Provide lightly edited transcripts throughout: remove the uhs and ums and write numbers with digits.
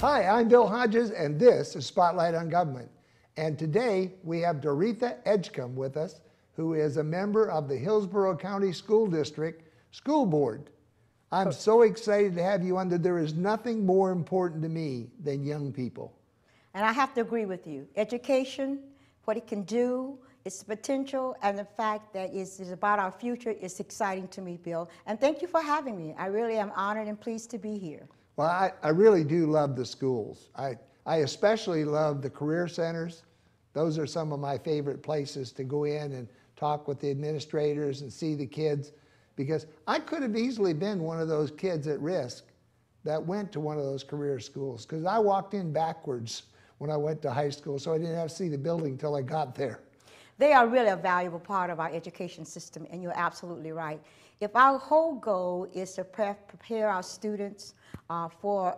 Hi, I'm Bill Hodges, and this is Spotlight on Government. And today we have Doretha Edgecomb with us, who is a member of the Hillsborough County School District School Board. I'm so excited to have you on. There is nothing more important to me than young people. And I have to agree with you. Education, what it can do, its potential, and the fact that it's about our future is exciting to me, Bill. And thank you for having me. I really am honored and pleased to be here. Well, I really do love the schools. I especially love the career centers. Those are some of my favorite places to go in and talk with the administrators and see the kids, because I could have easily been one of those kids at risk that went to one of those career schools, because I walked in backwards when I went to high school, so I didn't have to see the building till I got there. They are really a valuable part of our education system, and you're absolutely right. If our whole goal is to prepare our students for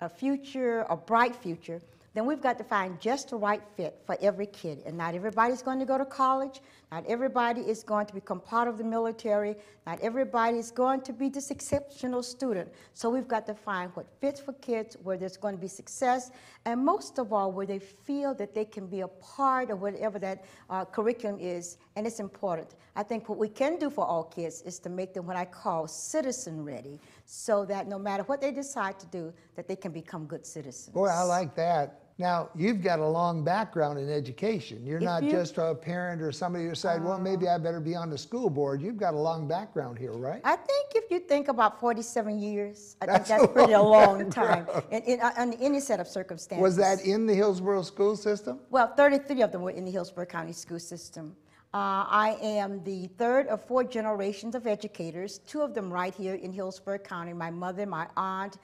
a future, a bright future, then we've got to find just the right fit for every kid. And not everybody's going to go to college. Not everybody is going to become part of the military. Not everybody is going to be this exceptional student. So we've got to find what fits for kids, where there's going to be success, and most of all, where they feel that they can be a part of whatever that curriculum is, and it's important. I think what we can do for all kids is to make them what I call citizen ready, so that no matter what they decide to do, that they can become good citizens. Boy, I like that. Now, you've got a long background in education. You're not just a parent or somebody who decided, well, maybe I better be on the school board. You've got a long background here, right? I think if you think about 47 years, I think that's pretty a long time in any set of circumstances. Was that in the Hillsborough school system? Well, 33 of them were in the Hillsborough County school system. I am the third of 4 generations of educators, 2 of them right here in Hillsborough County. My mother, my aunt,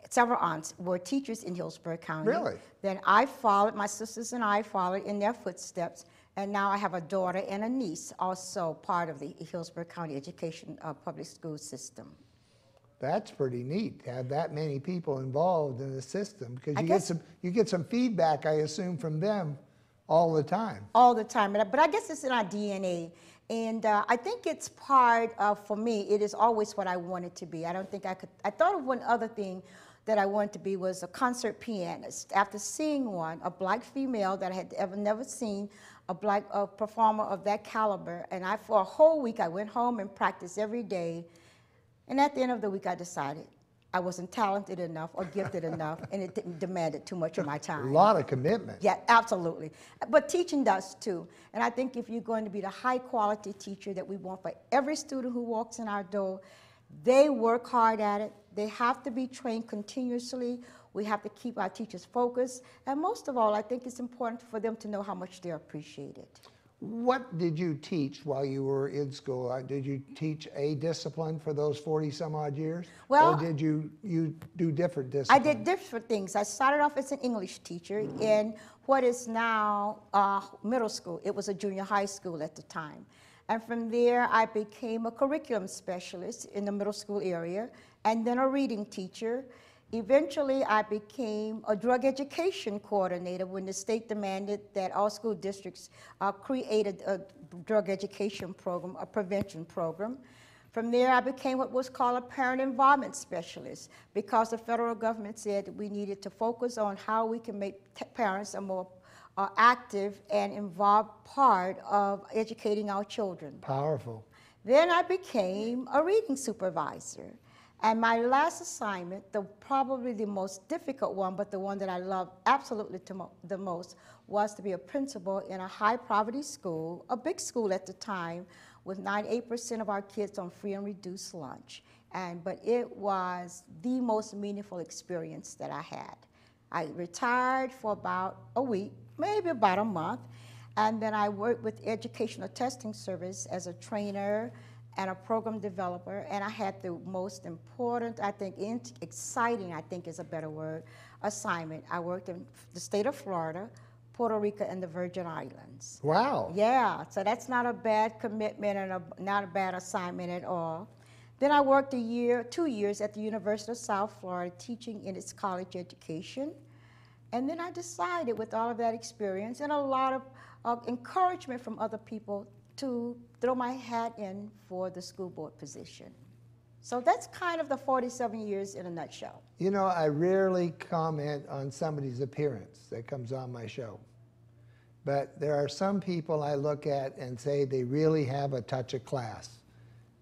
several aunts were teachers in Hillsborough County. Really? Then I followed, my sisters and I followed in their footsteps, and now I have a daughter and a niece, also part of the Hillsborough County education public school system. That's pretty neat to have that many people involved in the system, because you get some feedback, I assume, from them all the time. All the time, but I guess it's in our DNA. And I think it's part of, for me, it is always what I wanted to be. I don't think I could, I thought of one other thing that I wanted to be was a concert pianist. After seeing one, a black female that I had never seen, a black performer of that caliber, and for a whole week I went home and practiced every day. And at the end of the week I decided I wasn't talented enough or gifted enough, and it demanded too much of my time. A lot of commitment. Yeah, absolutely. But teaching does too. And I think if you're going to be the high quality teacher that we want for every student who walks in our door, they work hard at it. They have to be trained continuously. We have to keep our teachers focused. And most of all, I think it's important for them to know how much they're appreciated. What did you teach while you were in school? Did you teach a discipline for those 40 some odd years? Well, or did you do different disciplines? I did different things. I started off as an English teacher in what is now middle school. It was a junior high school at the time. And from there, I became a curriculum specialist in the middle school area, and then a reading teacher. Eventually, I became a drug education coordinator when the state demanded that all school districts created a drug education program, a prevention program. From there, I became what was called a parent involvement specialist, because the federal government said that we needed to focus on how we can make parents a more active and involved part of educating our children. Powerful. Then I became a reading supervisor. And my last assignment, probably the most difficult one, but the one that I loved absolutely the most, was to be a principal in a high poverty school, a big school at the time, with 98% of our kids on free and reduced lunch. But it was the most meaningful experience that I had. I retired for about a week, maybe about a month, and then I worked with Educational Testing Service as a trainer and a program developer, and I had the most important, I think, exciting, I think is a better word, assignment. I worked in the state of Florida, Puerto Rico, and the Virgin Islands. Wow. Yeah, so that's not a bad commitment and not a bad assignment at all. Then I worked 2 years at the University of South Florida teaching in its college education. And then I decided, with all of that experience and a lot of encouragement from other people, to throw my hat in for the school board position. So that's kind of the 47 years in a nutshell. You know, I rarely comment on somebody's appearance that comes on my show. But there are some people I look at and say they really have a touch of class.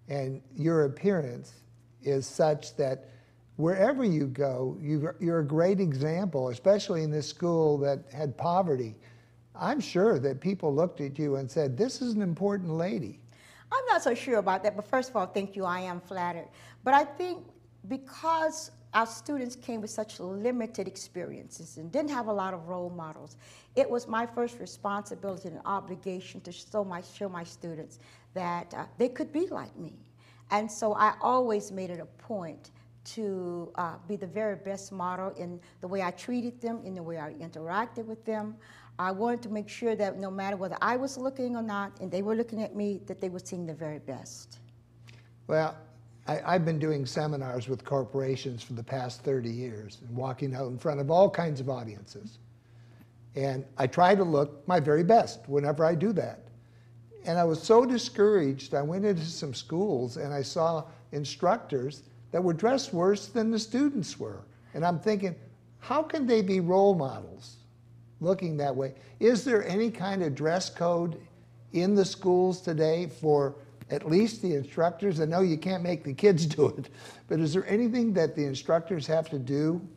And your appearance is such that wherever you go, you're a great example, especially in this school that had poverty. I'm sure that people looked at you and said, this is an important lady. I'm not so sure about that, but first of all, thank you, I am flattered. But I think because our students came with such limited experiences and didn't have a lot of role models, it was my first responsibility and obligation to show my students that they could be like me. And so I always made it a point to be the very best model in the way I treated them, in the way I interacted with them. I wanted to make sure that no matter whether I was looking or not, and they were looking at me, that they were seeing the very best. Well, I've been doing seminars with corporations for the past 30 years and walking out in front of all kinds of audiences. And I try to look my very best whenever I do that. And I was so discouraged, I went into some schools and I saw instructors that were dressed worse than the students were. And I'm thinking, how can they be role models looking that way? Is there any kind of dress code in the schools today for at least the instructors? I know you can't make the kids do it, but is there anything that the instructors have to do?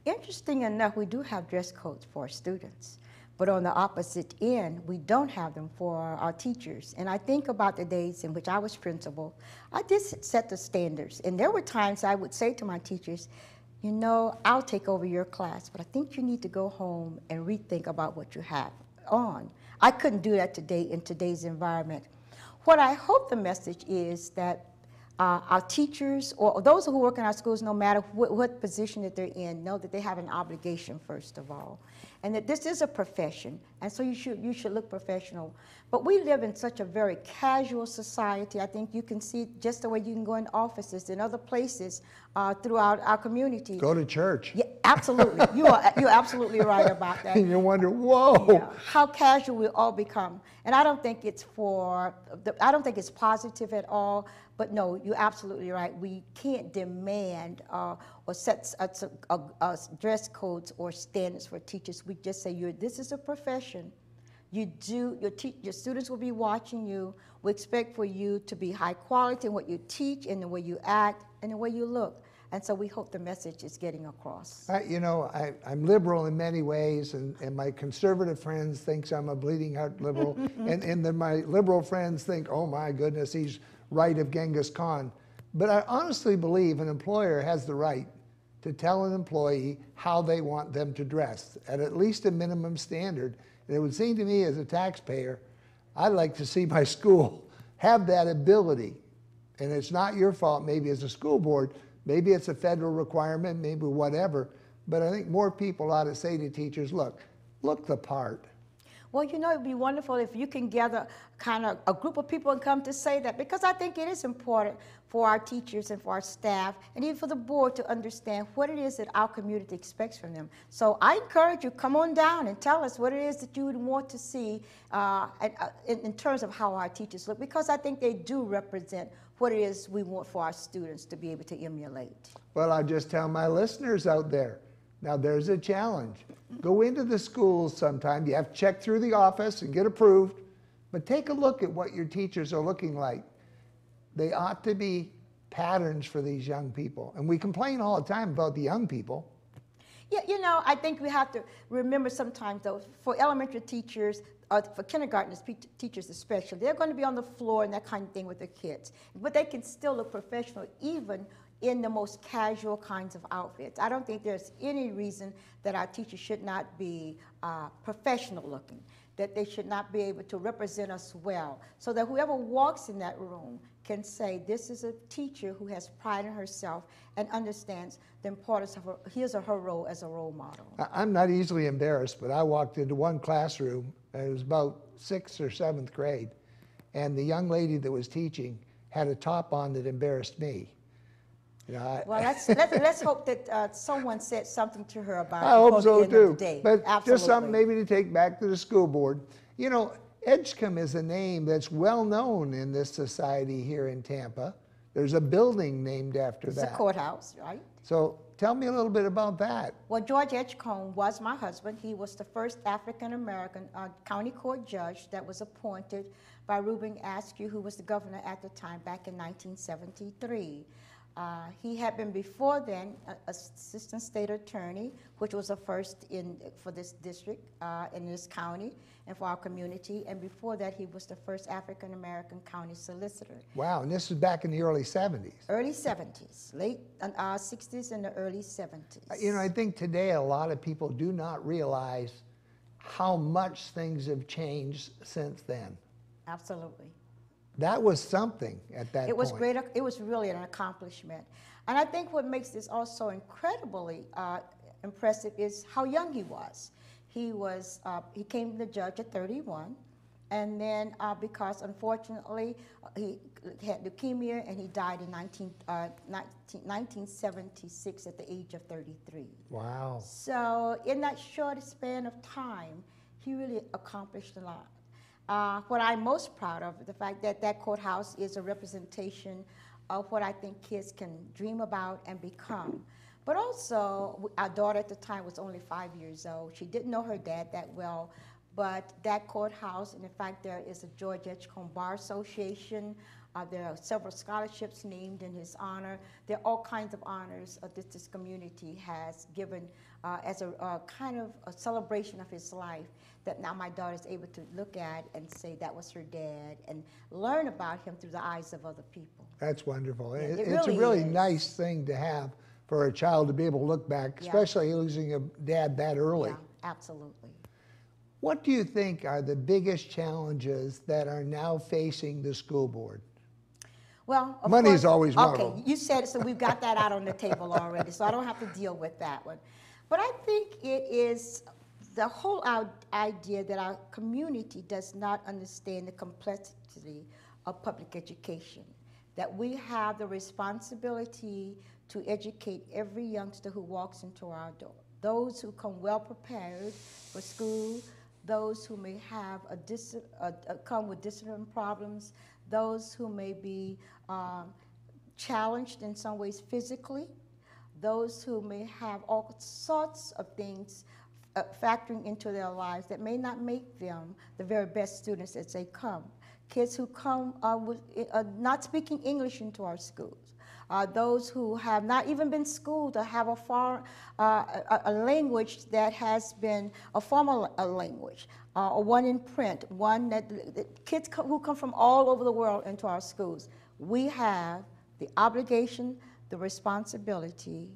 Interesting enough, we do have dress codes for students. But on the opposite end, we don't have them for our teachers. And I think about the days in which I was principal. I did set the standards. And there were times I would say to my teachers, you know, I'll take over your class, but I think you need to go home and rethink about what you have on. I couldn't do that today in today's environment. What I hope the message is that our teachers or those who work in our schools, no matter what position that they're in, know that they have an obligation, first of all, and that this is a profession, and so you should look professional. But we live in such a very casual society. I think you can see just the way you can go in offices and other places throughout our community. Go to church. Yeah, absolutely. You're absolutely right about that. And you wonder, whoa. Yeah, how casual we all become. And I don't think it's positive at all. But no, you're absolutely right. We can't demand or set dress codes or standards for teachers. We just say, this is a profession. Your students will be watching you. We expect for you to be high quality in what you teach, in the way you act, and the way you look. And so we hope the message is getting across. You know, I'm liberal in many ways, and my conservative friends think I'm a bleeding heart liberal, and then my liberal friends think, oh my goodness, he's right of Genghis Khan. But I honestly believe an employer has the right to tell an employee how they want them to dress at least a minimum standard. And it would seem to me as a taxpayer, I'd like to see my school have that ability. And it's not your fault, maybe as a school board, maybe it's a federal requirement, maybe whatever. But I think more people ought to say to teachers, look the part. Well, you know, it'd be wonderful if you can gather kind of a group of people and come to say that, because I think it is important for our teachers and for our staff and even for the board to understand what it is that our community expects from them. So I encourage you, come on down and tell us what it is that you would want to see in terms of how our teachers look, because I think they do represent what it is we want for our students to be able to emulate. Well, I'll just tell my listeners out there, now there's a challenge. Go into the schools sometime. You have to check through the office and get approved, but take a look at what your teachers are looking like. They ought to be patterns for these young people. And we complain all the time about the young people. Yeah, you know, I think we have to remember sometimes, though, for elementary teachers, for kindergarten teachers especially, they're going to be on the floor and that kind of thing with their kids. But they can still look professional even in the most casual kinds of outfits. I don't think there's any reason that our teachers should not be professional looking, that they should not be able to represent us well, so that whoever walks in that room can say, this is a teacher who has pride in herself and understands the importance of his or her role as a role model. I'm not easily embarrassed, but I walked into one classroom, it was about 6th or 7th grade, and the young lady that was teaching had a top on that embarrassed me. You know, well, let's hope that someone said something to her about it. I hope so too. But Absolutely. Just something maybe to take back to the school board. You know, Edgecomb is a name that's well known in this society here in Tampa. There's a building named after It's a that. courthouse, right? So tell me a little bit about that. Well, George Edgecomb was my husband. He was the first African-American county court judge that was appointed by Reuben Askew, who was the governor at the time, back in 1973. He had been before then assistant state attorney, which was a first for this district, in this county, and for our community. And before that, he was the first African-American county solicitor. Wow, and this was back in the early 70s. Early 70s, late 60s and the early 70s. You know, I think today a lot of people do not realize how much things have changed since then. Absolutely. That was something at that point. It was great. It was really an accomplishment. And I think what makes this also incredibly impressive is how young he was. He came to the judge at 31, and then because unfortunately he had leukemia and he died in 1976 at the age of 33. Wow. So in that short span of time, he really accomplished a lot. What I'm most proud of is the fact that that courthouse is a representation of what I think kids can dream about and become. But also, our daughter at the time was only 5 years old. She didn't know her dad that well, but that courthouse, and in fact, there is a George Edgecomb Bar Association. There are several scholarships named in his honor. There are all kinds of honors that this community has given as a kind of a celebration of his life, that now my daughter is able to look at and say that was her dad and learn about him through the eyes of other people. That's wonderful. Yeah, it's a really is. nice thing to have for a child to be able to look back, especially losing a dad that early. Yeah, absolutely. What do you think are the biggest challenges that are now facing the school board? Well, of money course, is always one of okay, them. you said it, so we've got that out on the table already, so I don't have to deal with that one. But I think it is the whole idea that our community does not understand the complexity of public education, that we have the responsibility to educate every youngster who walks into our door, those who come well prepared for school, those who may have come with discipline problems, those who may be challenged in some ways physically, those who may have all sorts of things factoring into their lives that may not make them the very best students as they come. Kids who come not speaking English into our schools. Those who have not even been schooled to have a language that has been a formal language, or one in print, one that kids who come from all over the world into our schools. We have the obligation, the responsibility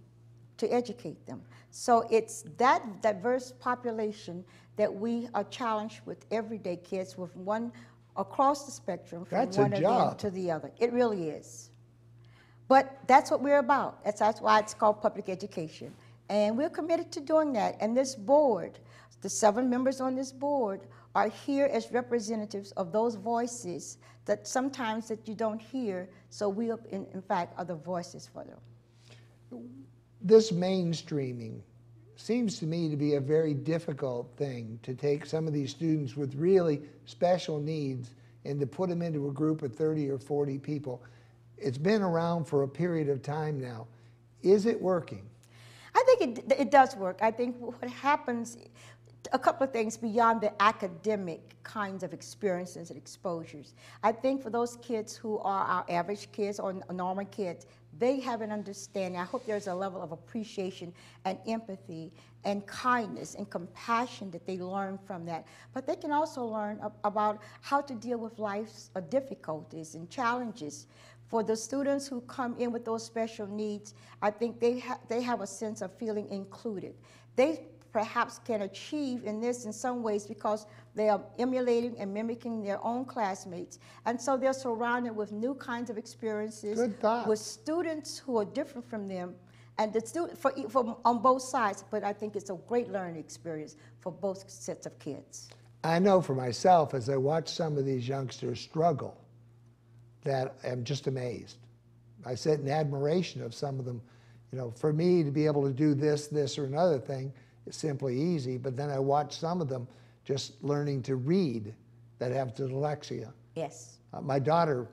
to educate them. So it's that diverse population that we are challenged with everyday kids, with one across the spectrum from That's one a of job. them to the other. It really is. But that's what we're about. That's why it's called public education. And we're committed to doing that. And this board, the 7 members on this board, are here as representatives of those voices that sometimes that you don't hear. So we, in fact, are the voices for them. This mainstreaming seems to me to be a very difficult thing, to take some of these students with really special needs and to put them into a group of 30 or 40 people. It's been around for a period of time now. Is it working? I think it does work. I think what happens, a couple of things beyond the academic kinds of experiences and exposures. I think for those kids who are our average kids or normal kids, they have an understanding. I hope there's a level of appreciation and empathy and kindness and compassion that they learn from that. But they can also learn about how to deal with life's difficulties and challenges. For the students who come in with those special needs, I think they have a sense of feeling included. They perhaps can achieve in this in some ways because they are emulating and mimicking their own classmates. And so they're surrounded with new kinds of experiences. Good thought. With students who are different from them, and on both sides. But I think it's a great learning experience for both sets of kids. I know for myself, as I watch some of these youngsters struggle, that I'm just amazed. I sit in admiration of some of them. You know, for me to be able to do this, or another thing, is simply easy, but then I watch some of them just learning to read that have dyslexia. Yes. My daughter,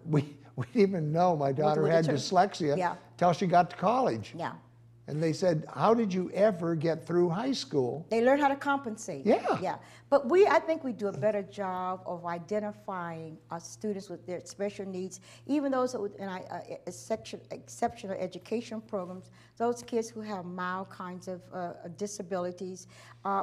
we didn't even know my daughter had dyslexia Yeah. till she got to college. Yeah. And they said, how did you ever get through high school? They learn how to compensate. Yeah. Yeah. But I think we do a better job of identifying our students with their special needs, even those in exceptional education programs, those kids who have mild kinds of disabilities,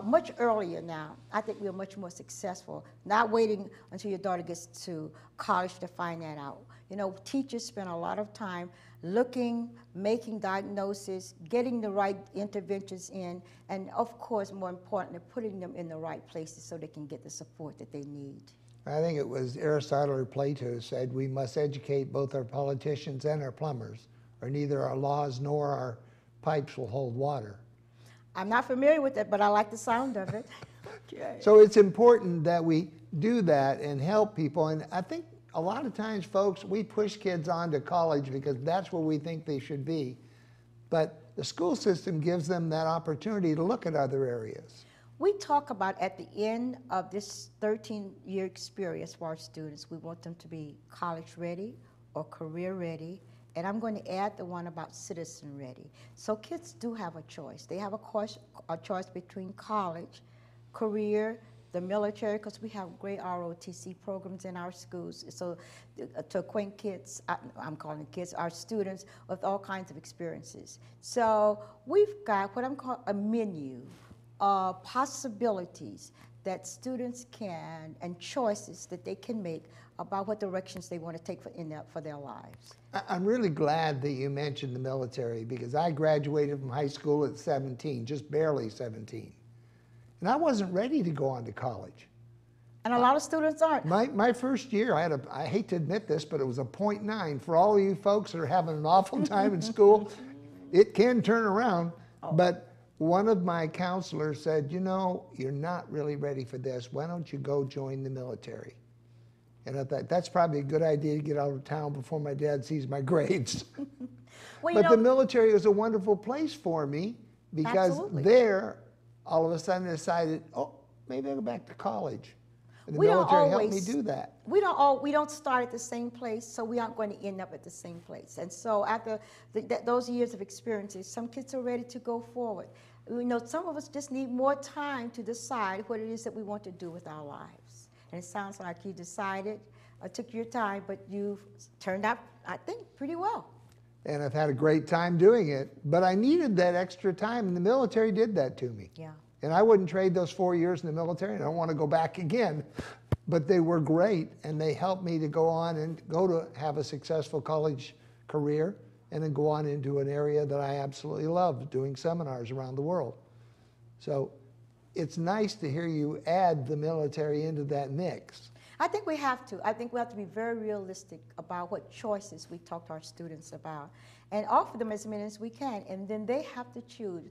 much earlier now. I think we're much more successful, not waiting until your daughter gets to college to find that out. You know, teachers spend a lot of time looking, making diagnoses, getting the right interventions in, and of course, more importantly, putting them in the right places so they can get the support that they need. I think it was Aristotle or Plato said, we must educate both our politicians and our plumbers, or neither our laws nor our pipes will hold water. I'm not familiar with it, but I like the sound of it. Okay. So it's important that we do that and help people. And I think a lot of times, folks, we push kids on to college because that's where we think they should be. But the school system gives them that opportunity to look at other areas. We talk about at the end of this 13-year experience for our students, we want them to be college ready or career ready. And I'm going to add the one about citizen ready. So kids do have a choice. They have a choice between college, career, the military, because we have great ROTC programs in our schools. So to acquaint kids, I'm calling it kids, our students, with all kinds of experiences. So we've got what I'm calling a menu of possibilities that students can, and choices that they can make about what directions they want to take for their lives. I'm really glad that you mentioned the military, because I graduated from high school at 17, just barely 17. And I wasn't ready to go on to college. And a lot of students aren't. My first year, I hate to admit this, but it was a 0.9. For all of you folks that are having an awful time in school, it can turn around. Oh. But one of my counselors said, you know, you're not really ready for this. Why don't you go join the military? And I thought, that's probably a good idea to get out of town before my dad sees my grades. Well, But the military was a wonderful place for me, because Absolutely. there, all of a sudden I decided, oh, maybe I'll go back to college. And the We don't military helped me always- do that. We don't start at the same place, so we aren't going to end up at the same place. And so after those years of experiences, some kids are ready to go forward. You know, some of us just need more time to decide what it is that we want to do with our lives. And it sounds like you decided, took your time, but you've turned out, I think, pretty well. And I've had a great time doing it, but I needed that extra time, and the military did that to me. Yeah. And I wouldn't trade those 4 years in the military, and I don't want to go back again. But they were great, and they helped me to go on and go to have a successful college career, and then go on into an area that I absolutely loved, doing seminars around the world. So it's nice to hear you add the military into that mix. I think we have to. I think we have to be very realistic about what choices we talk to our students about, and offer them as many as we can. And then they have to choose.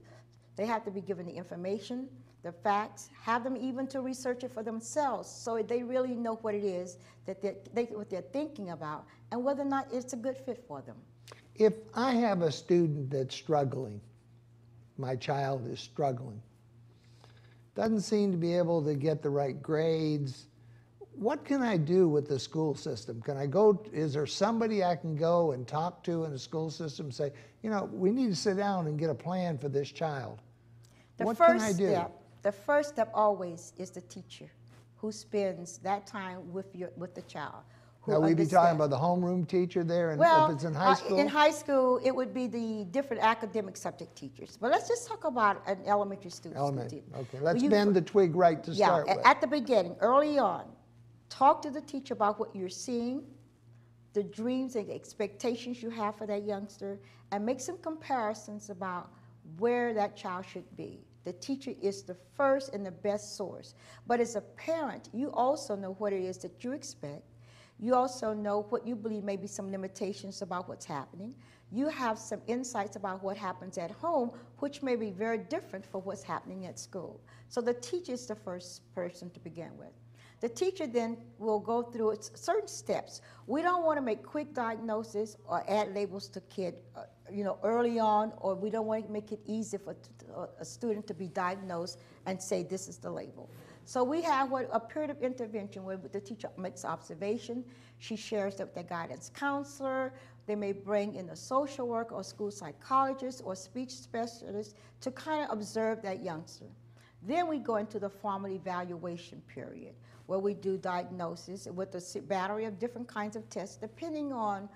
They have to be given the information, the facts, have them even to research it for themselves, so they really know what it is that what they're thinking about, and whether or not it's a good fit for them. If I have a student that's struggling, my child is struggling, doesn't seem to be able to get the right grades, what can I do with the school system? Can I go, is there somebody I can go and talk to in the school system and say, you know, we need to sit down and get a plan for this child? What can I do? The first step always is the teacher, who spends that time with the child. Now, we'd be talking about the homeroom teacher there, and Well, if it's in high school? In high school, it would be the different academic subject teachers. But let's just talk about an elementary student. Elementary, okay. Let's bend the twig right to start with. At the beginning, early on, talk to the teacher about what you're seeing, the dreams and expectations you have for that youngster, and make some comparisons about where that child should be. The teacher is the first and the best source. But as a parent, you also know what it is that you expect. You also know what you believe may be some limitations about what's happening. You have some insights about what happens at home, which may be very different from what's happening at school. So the teacher is the first person to begin with. The teacher then will go through certain steps. We don't want to make quick diagnoses or add labels to kid, early on, or we don't want to make it easy for a student to be diagnosed and say this is the label. So we have a period of intervention where the teacher makes observation. She shares it with the guidance counselor. They may bring in a social worker or school psychologist or speech specialist to kind of observe that youngster. Then we go into the formal evaluation period where we do diagnosis with a battery of different kinds of tests depending on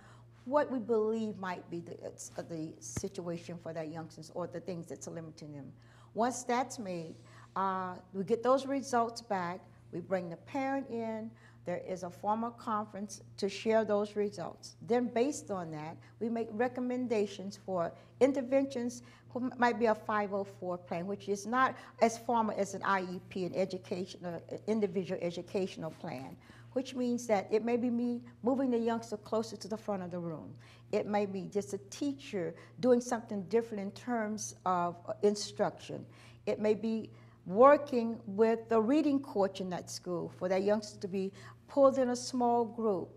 what we believe might be the situation for that youngster or the things that's limiting them. Once that's made, we get those results back, we bring the parent in, there is a formal conference to share those results. Then based on that, we make recommendations for interventions who might be a 504 plan, which is not as formal as an IEP, an individual educational plan, which means that it may be me moving the youngster closer to the front of the room. It may be just a teacher doing something different in terms of instruction. It may be working with the reading coach in that school for that youngster to be pulled in a small group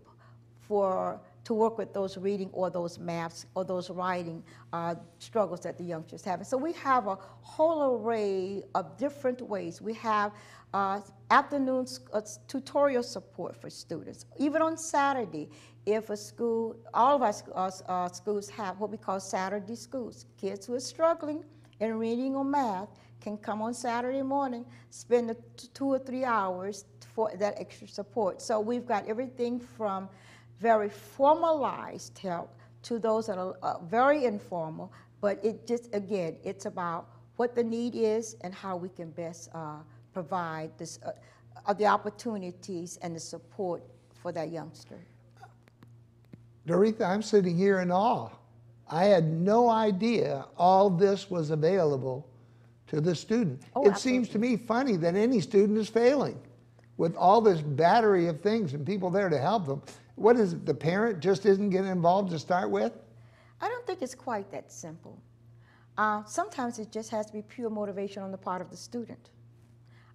to work with those reading or those maths or those writing struggles that the youngsters have. And so we have a whole array of different ways. We have afternoon tutorial support for students. Even on Saturday, if a school, all of our schools have what we call Saturday schools. Kids who are struggling in reading or math can come on Saturday morning, spend 2 or 3 hours for that extra support. So we've got everything from very formalized help to those that are very informal, but it just, again, it's about what the need is and how we can best provide this, the opportunities and the support for that youngster. Doretha, I'm sitting here in awe. I had no idea all this was available to the student. Oh, it absolutely. seems to me funny that any student is failing with all this battery of things and people there to help them. What is it, the parent just isn't getting involved to start with? I don't think it's quite that simple. Sometimes it just has to be pure motivation on the part of the student.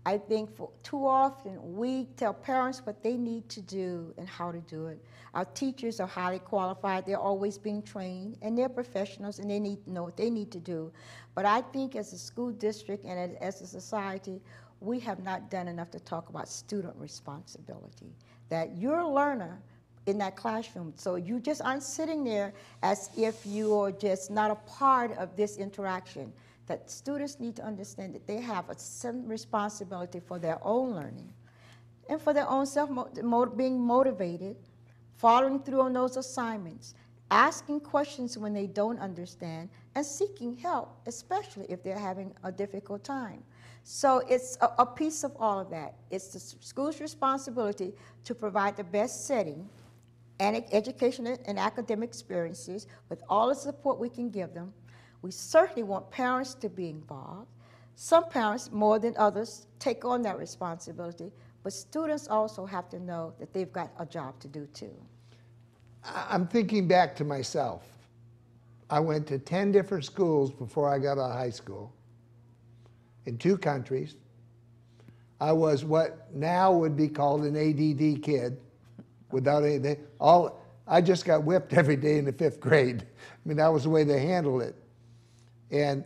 I think too often we tell parents what they need to do and how to do it. Our teachers are highly qualified, they're always being trained, and they're professionals and they need to know what they need to do. But I think as a school district and as a society, we have not done enough to talk about student responsibility. That you're a learner in that classroom, so you just aren't sitting there as if you're just not a part of this interaction. That students need to understand that they have a certain responsibility for their own learning and for their own being motivated, following through on those assignments, asking questions when they don't understand, and seeking help, especially if they're having a difficult time. So it's a piece of all of that. It's the school's responsibility to provide the best setting and educational and academic experiences with all the support we can give them. We certainly want parents to be involved. Some parents, more than others, take on that responsibility, but students also have to know that they've got a job to do too. I'm thinking back to myself. I went to 10 different schools before I got out of high school in 2 countries. I was what now would be called an ADD kid without anything. I just got whipped every day in the 5th grade. I mean, that was the way they handled it. And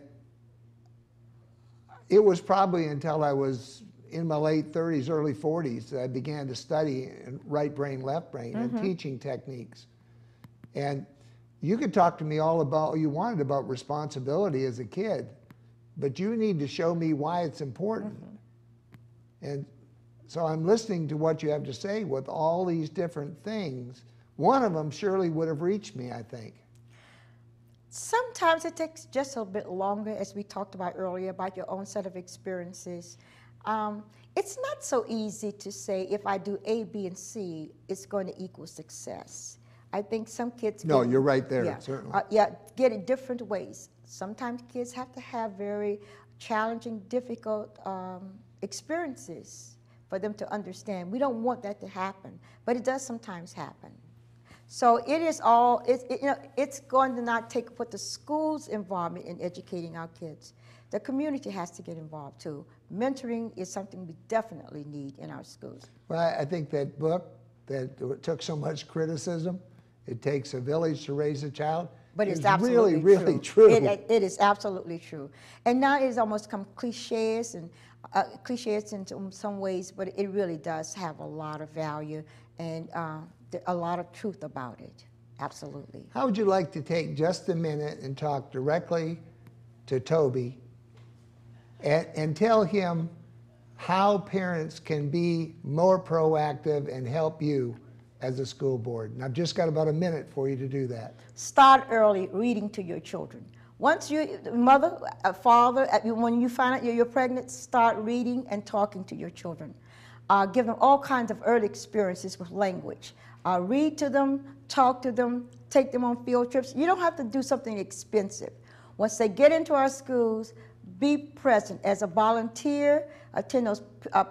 it was probably until I was in my late 30s, early 40s that I began to study right brain, left brain, and teaching techniques. And you could talk to me all you wanted about responsibility as a kid, but you need to show me why it's important. And so I'm listening to what you have to say with all these different things. One of them surely would have reached me, I think. Sometimes it takes just a bit longer, as we talked about earlier, about your own set of experiences. It's not so easy to say if I do A, B, and C, it's going to equal success. I think some kids No, you're right there, certainly. Get it different ways. Sometimes kids have to have very challenging, difficult experiences for them to understand. We don't want that to happen, but it does sometimes happen. So it is all, it's going to not put the school's involvement in educating our kids. The community has to get involved too. Mentoring is something we definitely need in our schools. Well, I think that book that took so much criticism, It Takes a Village to Raise a Child, But it's absolutely really true. It is absolutely true. And now it's almost come cliches in some ways, but it really does have a lot of value and a lot of truth about it. Absolutely. How would you like to take just a minute and talk directly to Toby and tell him how parents can be more proactive and help you as a school board? And I've just got about a minute for you to do that. Start early reading to your children. Once you, mother, father, when you find out you're pregnant, start reading and talking to your children. Give them all kinds of early experiences with language. Read to them, talk to them, take them on field trips. You don't have to do something expensive. Once they get into our schools, be present as a volunteer, attend those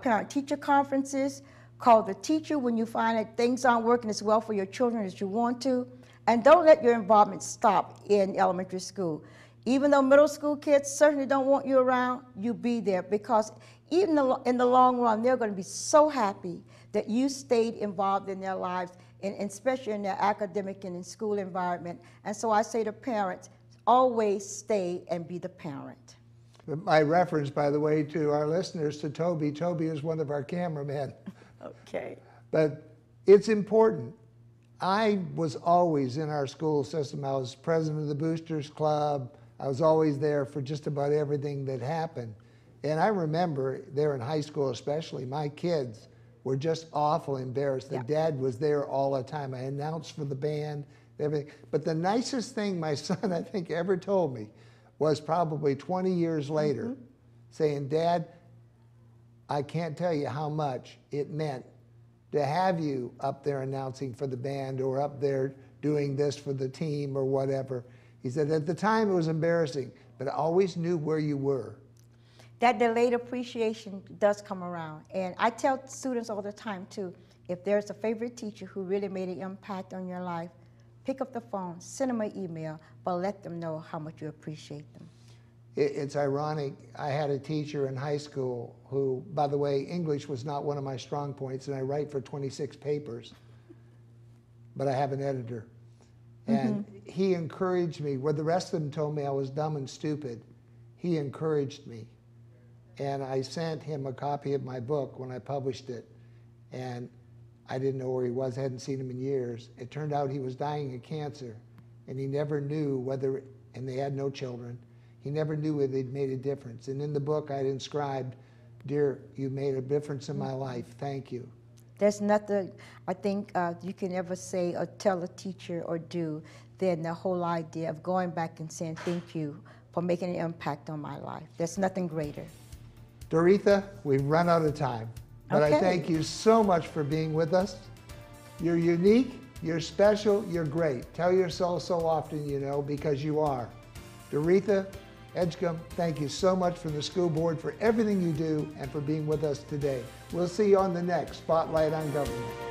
parent-teacher conferences, call the teacher when you find that things aren't working as well for your children as you want to, and don't let your involvement stop in elementary school. Even though middle school kids certainly don't want you around, you be there, because even in the long run, they're going to be so happy that you stayed involved in their lives, and especially in their academic and in school environment. And so I say to parents, always stay and be the parent. My reference, by the way, to our listeners, to Toby. Toby is one of our cameramen. Okay. But it's important. I was always in our school system. I was president of the Boosters Club. I was always there for just about everything that happened. And I remember there in high school especially, my kids were just awful embarrassed that Dad was there all the time. I announced for the band, everything. But the nicest thing my son, I think, ever told me was probably 20 years later, saying, Dad, I can't tell you how much it meant to have you up there announcing for the band or up there doing this for the team or whatever. He said, at the time it was embarrassing, but I always knew where you were. That delayed appreciation does come around. And I tell students all the time too, if there's a favorite teacher who really made an impact on your life, pick up the phone, send them an email, but let them know how much you appreciate them. It's ironic. I had a teacher in high school who, by the way, English was not one of my strong points, and I write for 26 papers, but I have an editor. And he encouraged me, where the rest of them told me I was dumb and stupid, he encouraged me. And I sent him a copy of my book when I published it, and I didn't know where he was. I hadn't seen him in years. It turned out he was dying of cancer, and he never knew whether, and they had no children, he never knew whether they'd made a difference. And in the book I'd inscribed, dear, you made a difference in my life, thank you. There's nothing, I think, you can ever say or tell a teacher or do than the whole idea of going back and saying thank you for making an impact on my life. There's nothing greater. Doretha, we've run out of time, but I thank you so much for being with us. You're unique, you're special, you're great. Tell yourself so often, you know, because you are. Doretha Edgecomb, thank you so much from the school board for everything you do and for being with us today. We'll see you on the next Spotlight on Government.